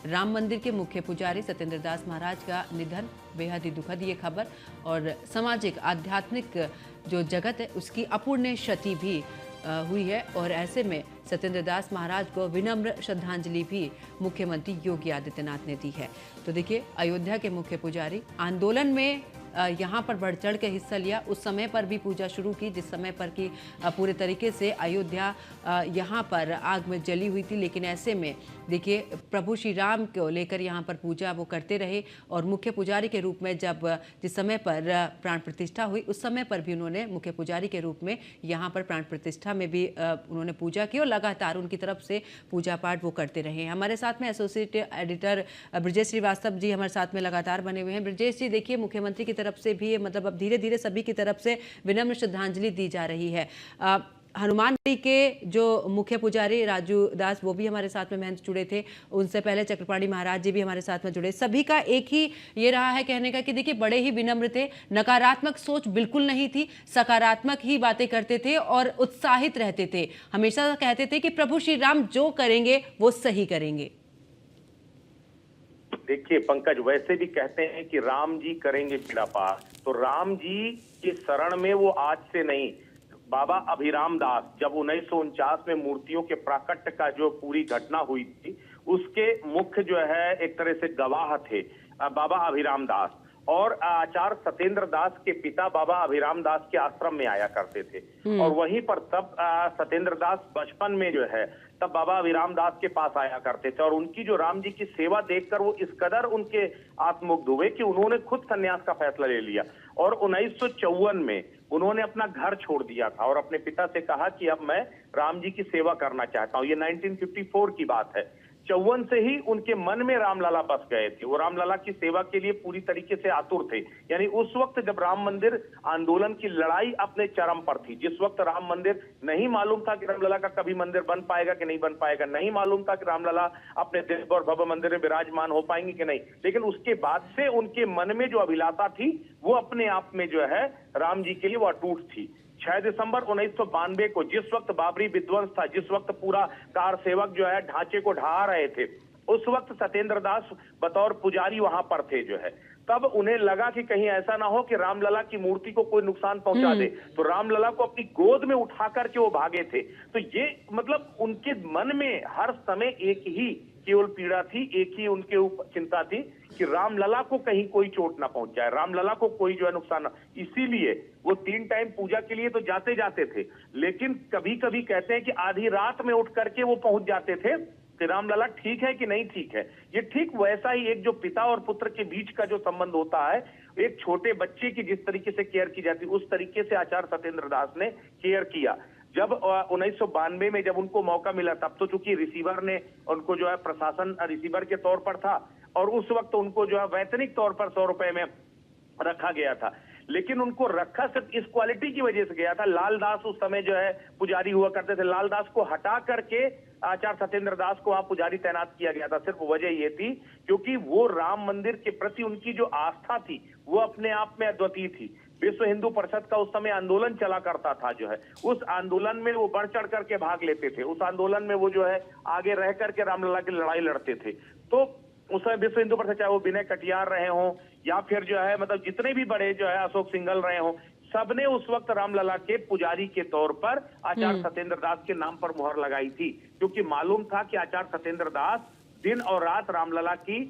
राम मंदिर के मुख्य पुजारी सत्येंद्र दास महाराज का निधन बेहद ही दुखद ये खबर, और सामाजिक आध्यात्मिक जो जगत है उसकी अपूर्णीय क्षति भी हुई है। और ऐसे में सत्येंद्र दास महाराज को विनम्र श्रद्धांजलि भी मुख्यमंत्री योगी आदित्यनाथ ने दी है। तो देखिए, अयोध्या के मुख्य पुजारी आंदोलन में यहाँ पर बढ़ चढ़ के हिस्सा लिया। उस समय पर भी पूजा शुरू की जिस समय पर कि पूरे तरीके से अयोध्या यहाँ पर आग में जली हुई थी। लेकिन ऐसे में देखिए प्रभु श्री राम को लेकर यहाँ पर पूजा वो करते रहे और मुख्य पुजारी के रूप में जब जिस समय पर प्राण प्रतिष्ठा हुई उस समय पर भी उन्होंने मुख्य पुजारी के रूप में यहाँ पर प्राण प्रतिष्ठा में भी उन्होंने पूजा की और लगातार उनकी तरफ से पूजा पाठ वो करते रहे। हमारे साथ में एसोसिएट एडिटर ब्रजेश श्रीवास्तव जी हमारे साथ में लगातार बने हुए हैं। ब्रजेश जी देखिए मुख्यमंत्री की तरफ से भी मतलब अब धीरे धीरे सभी की तरफ से विनम्र श्रद्धांजलि दी जा रही है। हनुमानगढ़ी के जो मुख्य पुजारी राजू दास वो भी हमारे साथ में महंत जुड़े थे, उनसे पहले चक्रपाणी महाराज जी भी हमारे साथ में जुड़े। सभी का एक ही ये रहा है कहने का कि देखिए बड़े ही विनम्र थे, नकारात्मक सोच बिल्कुल नहीं थी, सकारात्मक ही बातें करते थे और उत्साहित रहते थे। हमेशा कहते थे कि प्रभु श्री राम जो करेंगे वो सही करेंगे। देखिए पंकज, वैसे भी कहते हैं कि राम जी करेंगे बेड़ा पार, तो राम जी की शरण में वो आज से नहीं, बाबा अभिराम दास जब 1949 में मूर्तियों के प्राकट्य का जो पूरी घटना हुई थी उसके मुख्य जो है एक तरह से गवाह थे बाबा अभिराम दास, और आचार्य सत्येंद्र दास के पिता बाबा अभिराम दास के आश्रम में आया करते थे। और वहीं पर तब सत्येंद्र दास बचपन में जो है तब बाबा अभिराम दास के पास आया करते थे और उनकी जो राम जी की सेवा देखकर वो इस कदर उनके आत्ममुग्ध हुए कि उन्होंने खुद संन्यास का फैसला ले लिया और 1954 में उन्होंने अपना घर छोड़ दिया था और अपने पिता से कहा कि अब मैं राम जी की सेवा करना चाहता हूं। ये 1954 की बात है। 54 से ही उनके मन में रामलला बस गए थे, वो रामलला की सेवा के लिए पूरी तरीके से आतुर थे। यानी उस वक्त जब राम मंदिर आंदोलन की लड़ाई अपने चरम पर थी, जिस वक्त राम मंदिर नहीं मालूम था कि रामलला का कभी मंदिर बन पाएगा कि नहीं बन पाएगा, नहीं मालूम था कि रामलला अपने दिव्य और भव्य मंदिर में विराजमान हो पाएंगे कि नहीं, लेकिन उसके बाद से उनके मन में जो अभिलाषा थी वो अपने आप में जो है राम जी के लिए वो अटूट थी। 6 दिसंबर 1992 को जिस वक्त बाबरी विध्वंस था, जिस वक्त पूरा कार सेवक जो है ढांचे को ढहा रहे थे, उस वक्त सत्येंद्र दास बतौर पुजारी वहां पर थे जो है, तब उन्हें लगा कि कहीं ऐसा ना हो कि रामलला की मूर्ति को कोई नुकसान पहुंचा दे, तो रामलला को अपनी गोद में उठा करके वो भागे थे। तो ये मतलब उनके मन में हर समय एक ही केवल पीड़ा थी, एक ही उनके ऊपर चिंता थी कि रामलला को कहीं कोई चोट ना पहुंच जाए, रामलला को कोई जो है नुकसान ना। इसीलिए वो 3 टाइम पूजा के लिए तो जाते जाते थे, लेकिन कभी कभी कहते हैं कि आधी रात में उठ करके वो पहुंच जाते थे कि रामलला ठीक है कि नहीं ठीक है। ये ठीक वैसा ही एक जो पिता और पुत्र के बीच का जो संबंध होता है, एक छोटे बच्चे की जिस तरीके से केयर की जाती है, उस तरीके से आचार्य सत्येंद्र दास ने केयर किया। जब 1992 में जब उनको मौका मिला, तब तो चूंकि रिसीवर ने उनको जो है प्रशासन रिसीवर के तौर पर था और उस वक्त उनको जो है वैतनिक तौर पर 100 रुपए में रखा गया था, लेकिन उनको रखा सिर्फ इस क्वालिटी की वजह से गया था। लाल दास उस समय जो है पुजारी हुआ करते थे, लाल दास को हटा करके आचार्य सत्येंद्र दास को वहां पुजारी तैनात किया गया था। सिर्फ वजह ये थी क्योंकि वो राम मंदिर के प्रति उनकी जो आस्था थी वो अपने आप में अद्वितीय थी। विश्व हिंदू परिषद का उस समय आंदोलन चला करता था जो है, उस आंदोलन में वो बढ़ चढ़ करके भाग लेते थे, उस आंदोलन में वो जो है आगे रह करके रामलला की लड़ाई लड़ते थे। तो उस समय विश्व हिंदू परिषद, चाहे वो विनय कटियार रहे हों या फिर जो है मतलब जितने भी बड़े जो है अशोक सिंघल रहे हों, सबने उस वक्त रामलला के पुजारी के तौर पर आचार्य सत्येंद्र दास के नाम पर मुहर लगाई थी, क्योंकि मालूम था कि आचार्य सत्येंद्र दास दिन और रात रामलला की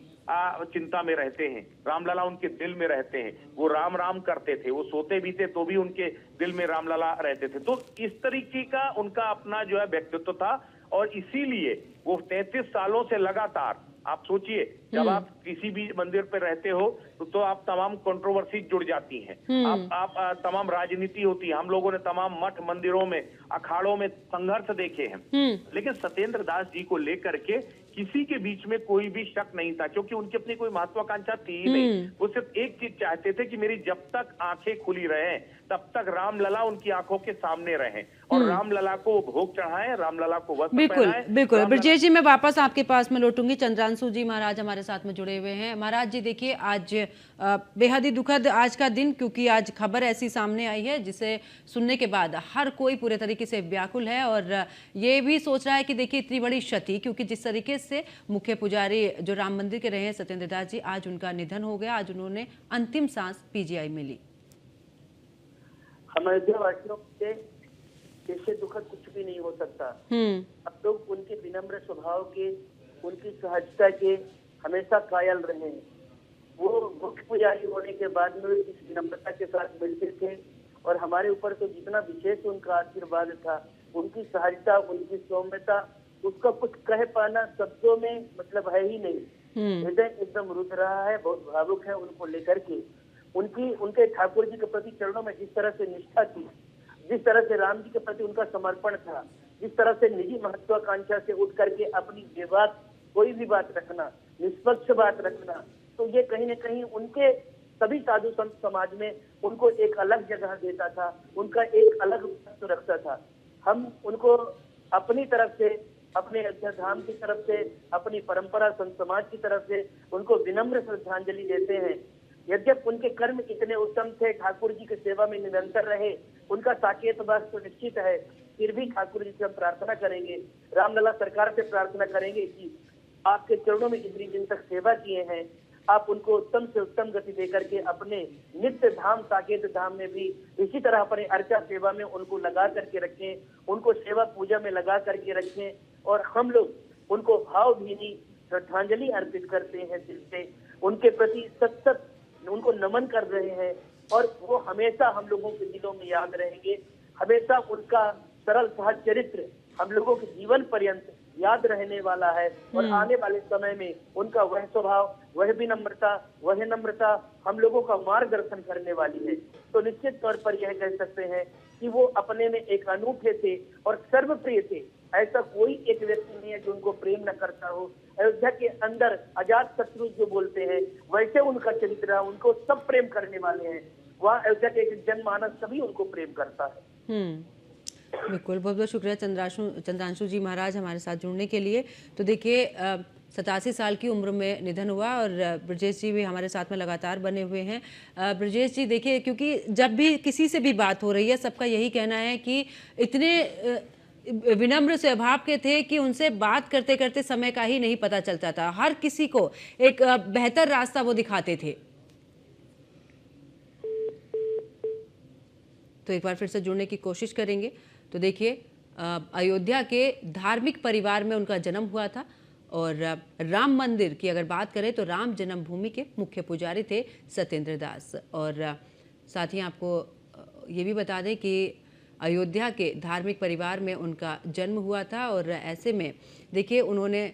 चिंता में रहते हैं, रामलला उनके दिल में रहते हैं। वो राम राम करते थे, वो सोते भी थे तो भी उनके दिल में रामलला रहते थे। तो इस तरीके का उनका अपना जो है व्यक्तित्व था और इसीलिए वो 33 सालों से लगातार, आप सोचिए जब आप किसी भी मंदिर पर रहते हो तो आप तमाम कंट्रोवर्सी जुड़ जाती हैं, आप तमाम राजनीति होती है। हम लोगों ने तमाम मठ मंदिरों में अखाड़ों में संघर्ष देखे हैं, लेकिन सत्येंद्र दास जी को लेकर के किसी के बीच में कोई भी शक नहीं था, क्योंकि उनकी अपनी कोई महत्वाकांक्षा थी ही नहीं। वो सिर्फ एक चीज चाहते थे कि मेरी जब तक आंखें खुली रहे तब तक रामलला उनकी आंखों के सामने रहे और रामलला को भोग चढ़ाएं, रामलला को वस्त्र पहनाएं। बिल्कुल ब्रजेश जी, मैं वापस आपके पास में लौटूंगी। चंद्रांशु जी महाराज हमारे साथ में जुड़े हुए हैं। महाराज जी देखिए, आज बेहद ही दुखद आज का दिन, क्योंकि आज खबर ऐसी सामने आई है जिसे सुनने के बाद हर कोई पूरे तरीके से व्याकुल है और ये भी सोच रहा है कि देखिए इतनी बड़ी क्षति, क्योंकि जिस तरीके से मुख्य पुजारी जो राम मंदिर के रहे हैं सत्येंद्र दास जी, आज उनका निधन हो गया, आज उन्होंने अंतिम सांस पीजीआई में ली। हम अयोध्यावासियों के इससे दुखद कुछ भी नहीं हो सकता। अब लोग उनके विनम्र स्वभाव के, उनकी सहजता के हमेशा कायल रहे। वो मुख्य पुजारी होने के बाद में इस विनम्रता के साथ मिलते थे और हमारे ऊपर तो जितना विशेष उनका आशीर्वाद था, उनकी सहजता, उनकी सौम्यता, उसका कुछ कह पाना शब्दों में मतलब है ही नहीं। हृदय एकदम रुद्र रहा है, बहुत भावुक है उनको लेकर के। उनके ठाकुर जी के प्रति चरणों में जिस तरह से निष्ठा थी, जिस तरह से राम जी के प्रति उनका समर्पण था, जिस तरह से निजी महत्वाकांक्षा से उठ करके अपनी विवाद कोई भी बात रखना, निष्पक्ष बात रखना, तो ये कहीं न कहीं उनके सभी साधु संत समाज में उनको एक अलग जगह देता था, उनका एक अलग महत्व रखता था। हम उनको अपनी तरफ से, अपने अध्यात्म की तरफ से, अपनी परंपरा संत समाज की तरफ से उनको विनम्र श्रद्धांजलि देते हैं। यद्यप उनके कर्म इतने उत्तम थे, ठाकुर जी की सेवा में निरंतर रहे, उनका साकेतवास तो निश्चित है, फिर भी ठाकुर जी से हम प्रार्थना करेंगे, रामलला सरकार से प्रार्थना करेंगे कि आपके चरणों में इतनी दिन तक सेवा किए हैं, आप उनको उत्तम से उत्तम गति देकर के अपने नित्य धाम साकेत धाम में भी इसी तरह अपने अर्चा सेवा में उनको लगा करके रखें, उनको सेवा पूजा में लगा करके रखें। और हम लोग उनको भावभीनी श्रद्धांजलि अर्पित करते हैं दिल से, उनके प्रति सतत उनको नमन कर रहे हैं और वो हमेशा हम लोगों के दिलों में याद रहेंगे। हमेशा उनका सरल सहज चरित्र हम लोगों के जीवन पर्यंत याद रहने वाला है और आने वाले समय में उनका वह स्वभाव, वह विनम्रता, वह नम्रता हम लोगों का मार्गदर्शन करने वाली है। तो निश्चित तौर पर यह कह सकते हैं कि वो अपने में एक अनूठे थे और सर्वप्रिय थे। ऐसा कोई एक व्यक्ति नहीं है जो उनको प्रेम न करता हो। अयोध्या के अंदर अजात शत्रु जो बोलते हैं वैसे उनका चरित्र है, उनको सब प्रेम करने वाले हैं। वह अयोध्या के जनमानस सभी उनको प्रेम करता है। बिल्कुल, बहुत बहुत शुक्रिया चंद्रांशु जी महाराज हमारे साथ जुड़ने के लिए। तो देखिए 87 साल की उम्र में निधन हुआ और ब्रजेश जी भी हमारे साथ में लगातार बने हुए हैं। ब्रजेश जी देखिए, क्योंकि जब भी किसी से भी बात हो रही है सबका यही कहना है कि इतने विनम्र स्वभाव के थे कि उनसे बात करते करते समय का ही नहीं पता चलता था, हर किसी को एक बेहतर रास्ता वो दिखाते थे। तो एक बार फिर से जुड़ने की कोशिश करेंगे। तो देखिए अयोध्या के धार्मिक परिवार में उनका जन्म हुआ था और राम मंदिर की अगर बात करें तो राम जन्मभूमि के मुख्य पुजारी थे सत्येंद्र दास। और साथ ही आपको ये भी बता दें कि अयोध्या के धार्मिक परिवार में उनका जन्म हुआ था और ऐसे में देखिए उन्होंने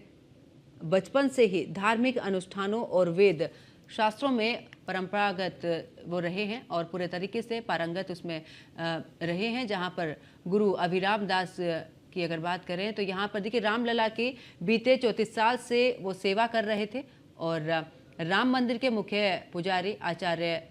बचपन से ही धार्मिक अनुष्ठानों और वेद शास्त्रों में परंपरागत वो रहे हैं और पूरे तरीके से पारंगत उसमें रहे हैं। जहां पर गुरु अभिराम दास की अगर बात करें तो यहाँ पर देखिए रामलला की बीते 34 साल से वो सेवा कर रहे थे और राम मंदिर के मुख्य पुजारी आचार्य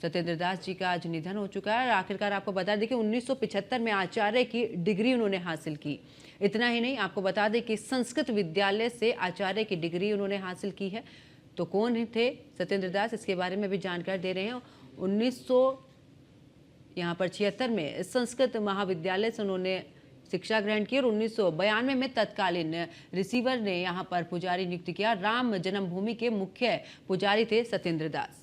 सत्येंद्र दास जी का आज निधन हो चुका है। आखिरकार आपको बता दें कि 1975 में आचार्य की डिग्री उन्होंने हासिल की। इतना ही नहीं, आपको बता दें कि संस्कृत विद्यालय से आचार्य की डिग्री उन्होंने हासिल की है। तो कौन थे सत्येंद्र दास, इसके बारे में भी जानकारी दे रहे हैं। 1976 में संस्कृत महाविद्यालय से उन्होंने शिक्षा ग्रहण की और 1992 में तत्कालीन रिसीवर ने यहाँ पर पुजारी नियुक्त किया। राम जन्मभूमि के मुख्य पुजारी थे सत्येंद्र दास।